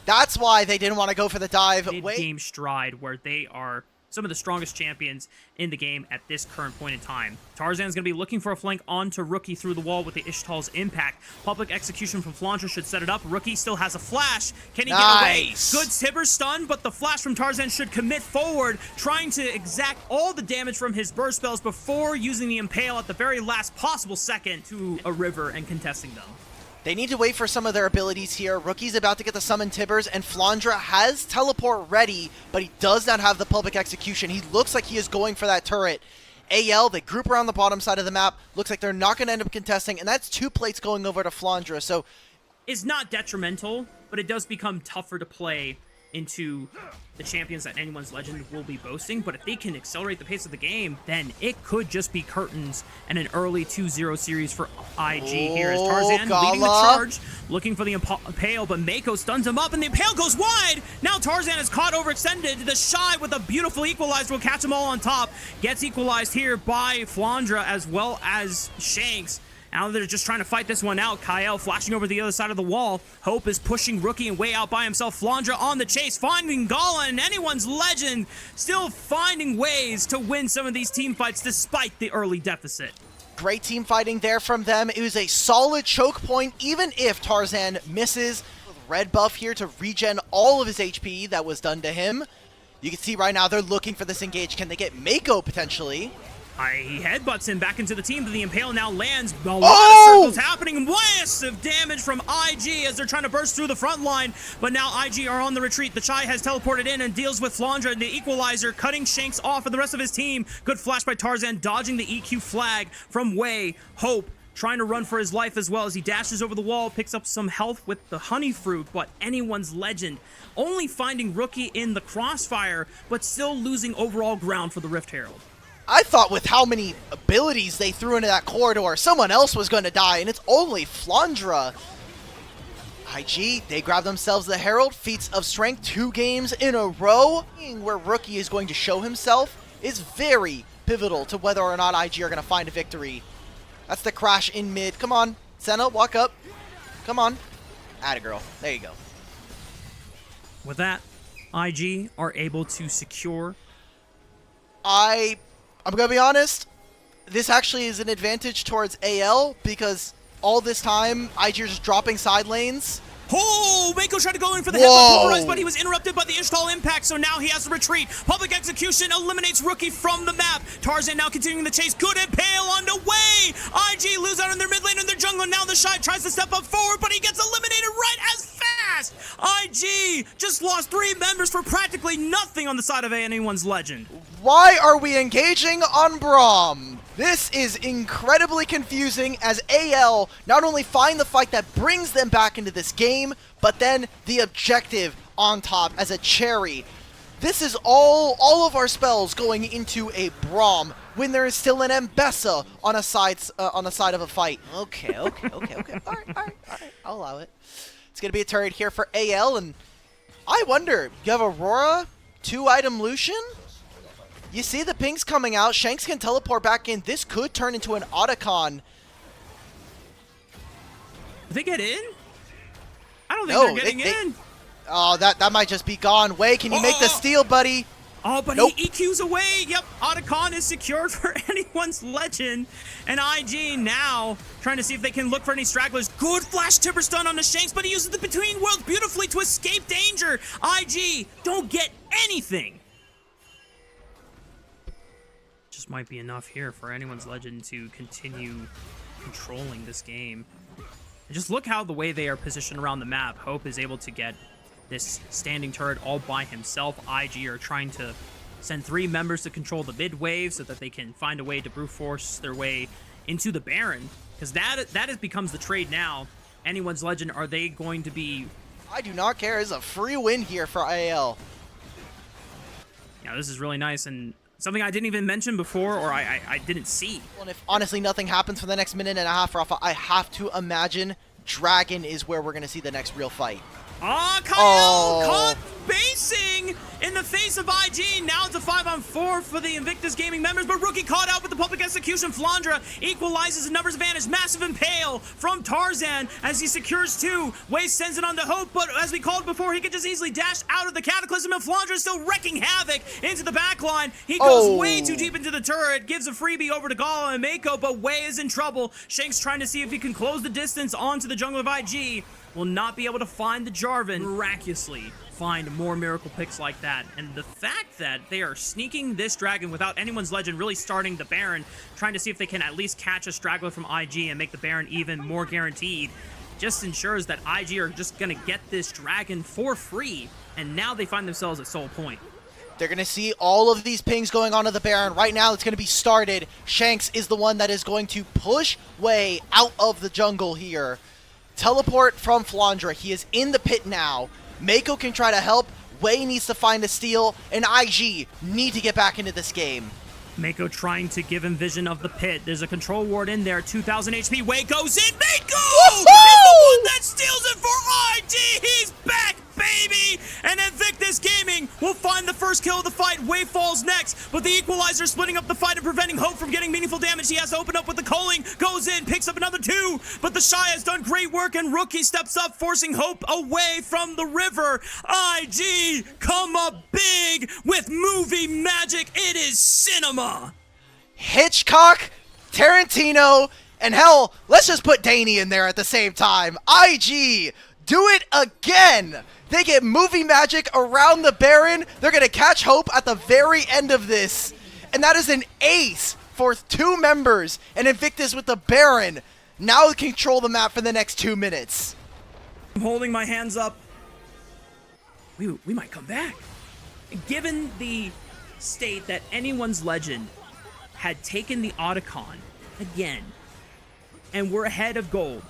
That's why they didn't want to go for the dive. Mid-game stride, where they are some of the strongest champions in the game at this current point in time. Tarzan's going to be looking for a flank onto Rookie through the wall with the Ishtal's impact. Public execution from Flandre should set it up. Rookie still has a flash. Can he get away? Good Tibber stun, but the flash from Tarzan should commit forward, trying to exact all the damage from his burst spells before using the Impale at the very last possible second to a river and contesting them. They need to wait for some of their abilities here. Rookie's about to get the summon Tibbers, and Flandre has teleport ready, but he does not have the public execution. He looks like he is going for that turret. AL, they group around the bottom side of the map. Looks like they're not going to end up contesting, and that's 2 plates going over to Flandre. So it's not detrimental, but it does become tougher to play into the champions that anyone's legend will be boasting. But if they can accelerate the pace of the game, then it could just be curtains and an early 2-0 series for IG here as Tarzan leading the charge, looking for the Impale, but Mako stuns him up and the Impale goes wide. Now Tarzan is caught overextended. The Shy with a beautiful equalizer will catch them all on top. Gets equalized here by Flandra as well as Shanks. Now they're just trying to fight this one out. Kyle flashing over the other side of the wall. Hope is pushing Rookie and way out by himself. Flandra on the chase, finding Gala, and anyone's legend still finding ways to win some of these team fights despite the early deficit. Great team fighting there from them. It was a solid choke point, even if Tarzan misses. Red buff here to regen all of his HP that was done to him. You can see right now they're looking for this engage. Can they get Mako potentially? He headbutts him back into the team, but the Impale now lands. A lot of circles happening. Massive damage from IG as they're trying to burst through the front line. But now IG are on the retreat. The Chai has teleported in and deals with Flandra and the equalizer, cutting Shanks off and the rest of his team. Good flash by Tarzan, dodging the EQ flag from Wei. Hope trying to run for his life as well as he dashes over the wall, picks up some health with the honey fruit, but anyone's legend only finding Rookie in the crossfire, but still losing overall ground for the Rift Herald. I thought with how many abilities they threw into that corridor, someone else was going to die, and it's only Flandra. IG, they grab themselves the Herald, feats of strength 2 games in a row. Where Rookie is going to show himself is very pivotal to whether or not IG are going to find a victory. That's the crash in mid. Come on, Senna, walk up. Come on. Atta girl. There you go. With that, IG are able to secure. I'm going to be honest, this actually is an advantage towards AL because all this time, IG is just dropping side lanes. Oh, Mako tried to go in for the headbutt, but he was interrupted by the Ishtal impact, so now he has to retreat. Public execution eliminates Rookie from the map. Tarzan now continuing the chase. Good Impale on the way. IG lose out on their mid lane and their jungle. Now the Shy tries to step up forward, but he gets eliminated right as fast. IG just lost 3 members for practically nothing on the side of anyone's legend. Why are we engaging on Braum? This is incredibly confusing as AL not only find the fight that brings them back into this game, but then the objective on top as a cherry. This is all of our spells going into a Braum when there is still an Mbessa on a side of a fight. Okay. All right. I'll allow it. It's gonna be a turret here for AL, and I wonder, you have Aurora, 2-item Lucian? You see the pings coming out. Shanks can teleport back in. This could turn into an Otacon. Did they get in? I don't think they're getting in. Oh, that might just be gone. Wei, can you make the steal, buddy? Oh, but nope. He EQs away. Yep, Otacon is secured for anyone's legend. And IG now trying to see if they can look for any stragglers. Good flash timber stun on the Shanks, but he uses the Between Worlds beautifully to escape danger. IG don't get anything. Just might be enough here for anyone's legend to continue controlling this game. And just look how the way they are positioned around the map. Hope is able to get this standing turret all by himself. IG are trying to send 3 members to control the mid wave so that they can find a way to brute force their way into the Baron, because that becomes the trade now. Anyone's legend, are they going to be... I do not care. It's a free win here for AL. Now this is really nice, and something I didn't even mention before, or I didn't see. Well, if honestly nothing happens for the next minute and a half, Rafa, I have to imagine Dragon is where we're going to see the next real fight. Kyle caught basing in the face of IG. Now it's a 5-on-4 for the Invictus Gaming members, but Rookie caught out with the public execution. Flandra equalizes the numbers advantage. Massive Impale from Tarzan as he secures 2. Wei sends it on to Hope, but as we called before, he could just easily dash out of the Cataclysm, and Flandra is still wrecking havoc into the backline. He goes way too deep into the turret, gives a freebie over to Gala and Mako, but Wei is in trouble. Shanks trying to see if he can close the distance onto the jungle of IG. Will not be able to find the Jarvan. Miraculously find more miracle picks like that. And the fact that they are sneaking this dragon without anyone's legend really starting the Baron, trying to see if they can at least catch a straggler from IG and make the Baron even more guaranteed, just ensures that IG are just going to get this dragon for free. And now they find themselves at Soul Point. They're going to see all of these pings going on to the Baron. Right now, it's going to be started. Shanks is the one that is going to push Wei out of the jungle here. Teleport from Flandra. He is in the pit now. Mako can try to help. Wei needs to find a steal, and IG need to get back into this game. Mako trying to give him vision of the pit. There's a control ward in there. 2,000 HP. Wei goes in. Mako is the one that steals it for IG. He's back, baby. And Invictus Gaming will find the first kill of the fight. Wei falls next, but the equalizer splitting up the fight and preventing Hope from getting meaningful damage. He has to open up with the culling. Goes in, picks up another 2, but the Shy has done great work, and Rookie steps up, forcing Hope away from the river. IG come up big with movie magic. It is cinema. Hitchcock, Tarantino, and hell, let's just put Danny in there at the same time. IG, do it again. They get movie magic around the Baron. They're going to catch Hope at the very end of this. And that is an ace for 2 members. And Invictus with the Baron now control the map for the next 2 minutes. I'm holding my hands up. We might come back. Given the state that anyone's legend had taken the Otacon again, and we're ahead of gold,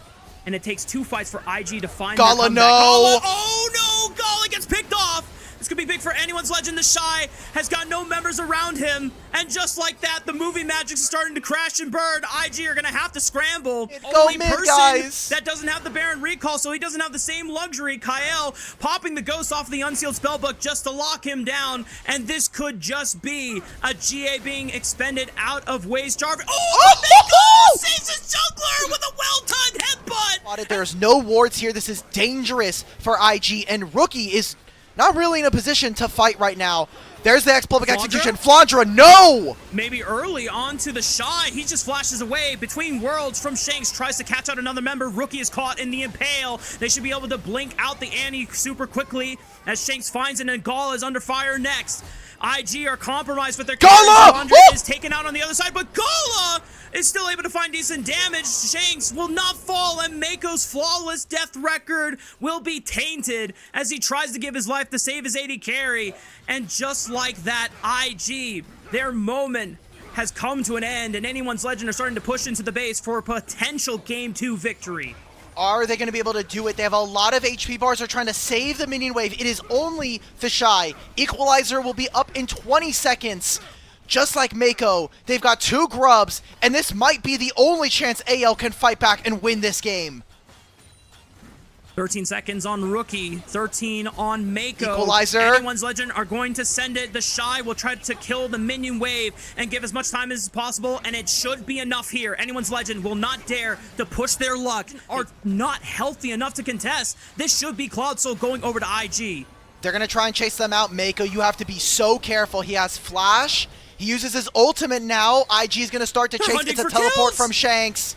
and it takes 2 fights for IG to find Gala, no! Gala, oh no! Gala gets picked off! This could be big for anyone's legend. The Shy has got no members around him, and just like that, the movie magic is starting to crash and burn. IG are gonna have to scramble. Only mid, person guys. that doesn't have the Baron recall, so he doesn't have the same luxury. Kyle popping the ghost off the unsealed spellbook just to lock him down, and this could just be a GA being expended out of Wei's Jarvis. Oh! Saves his jungler with a well-timed headbutt. There's no wards here. This is dangerous for IG, and Rookie is not really in a position to fight right now. There's the explosive execution. Flandra, no! Maybe early onto the Shy. He just flashes away between worlds from Shanks. Tries to catch out another member. Rookie is caught in the impale. They should be able to blink out the Annie super quickly as Shanks finds it, and Gala is under fire next. IG are compromised with their Gala! Flandra is taken out on the other side, but Gala is still able to find decent damage. Shanks will not fall, and Mako's flawless death record will be tainted as he tries to give his life to save his AD carry. And just like that, IG, their moment has come to an end, and anyone's legend are starting to push into the base for a potential Game 2 victory. Are they going to be able to do it? They have a lot of HP bars. They're trying to save the minion wave. It is only the Shy. Equalizer will be up in 20 seconds. Just like Mako, they've got 2 grubs, and this might be the only chance AL can fight back and win this game. 13 seconds on Rookie, 13 on Mako. Equalizer. Anyone's legend are going to send it. The Shy will try to kill the minion wave and give as much time as possible, and it should be enough here. Anyone's legend will not dare to push their luck, are not healthy enough to contest. This should be Cloud Soul going over to IG. They're going to try and chase them out. Mako, you have to be so careful. He has Flash. He uses his ultimate now. IG is going to start to chase. It's a teleport from Shanks.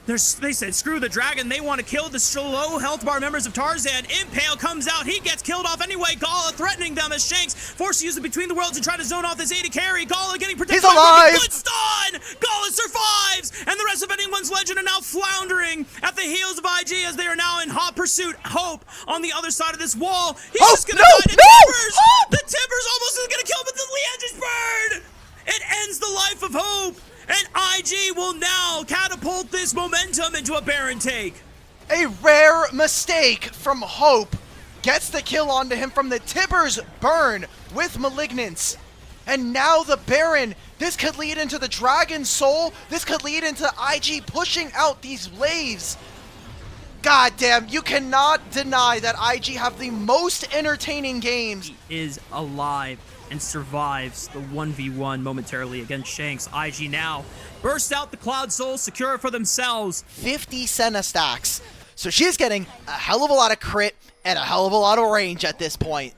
They said, screw the dragon. They want to kill the low health bar members of Tarzan. Impale comes out. He gets killed off anyway. Gala threatening them as Shanks forced to use it between the worlds and try to zone off this AD carry. Gala getting protected. He's alive. Good stun. Gala survives. And the rest of anyone's legend are now floundering at the heels of IG as they are now in hot pursuit. Hope on the other side of this wall. He's just going to die to Timbers. The Timbers almost is going to kill him, but the Liandry's bird. It ends the life of Hope. And IG will now catapult this momentum into a Baron take. A rare mistake from Hope. Gets the kill onto him from the Tibbers burn with Malignance. And now the Baron. This could lead into the Dragon Soul. This could lead into IG pushing out these waves. God damn, you cannot deny that IG have the most entertaining games. He is alive and survives the 1v1 momentarily against Shanks. IG now bursts out the Cloud Soul, secure it for themselves. 50 Senna stacks. So she's getting a hell of a lot of crit and a hell of a lot of range at this point.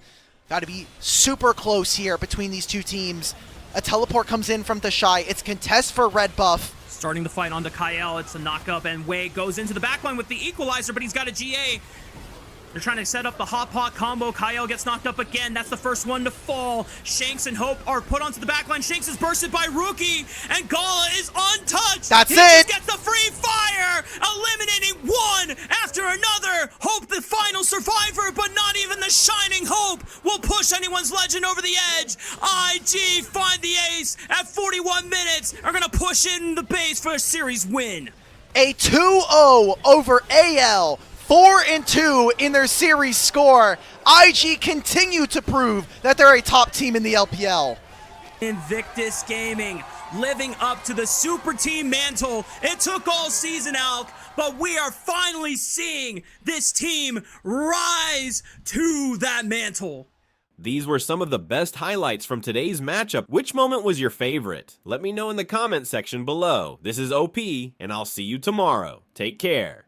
Got to be super close here between these 2 teams. A teleport comes in from the Shy. It's contest for red buff. Starting the fight onto Kyle. It's a knock-up, and Wei goes into the backline with the equalizer, but he's got a GA. They're trying to set up the hot pot combo. Kyle gets knocked up again. That's the first one to fall. Shanks and Hope are put onto the backline. Shanks is bursted by Rookie, and Gala is untouched. That's he it. Just gets the free fire, eliminating one after another. Hope the final survivor, but not even the shining Hope will push anyone's legend over the edge. IG find the ace at 41 minutes. Are going to push in the base for a series win. A 2-0 over AL. 4-2 in their series score. IG continue to prove that they're a top team in the LPL. Invictus Gaming living up to the super team mantle. It took all season, Alk, but we are finally seeing this team rise to that mantle. These were some of the best highlights from today's matchup. Which moment was your favorite? Let me know in the comment section below. This is OP, and I'll see you tomorrow. Take care.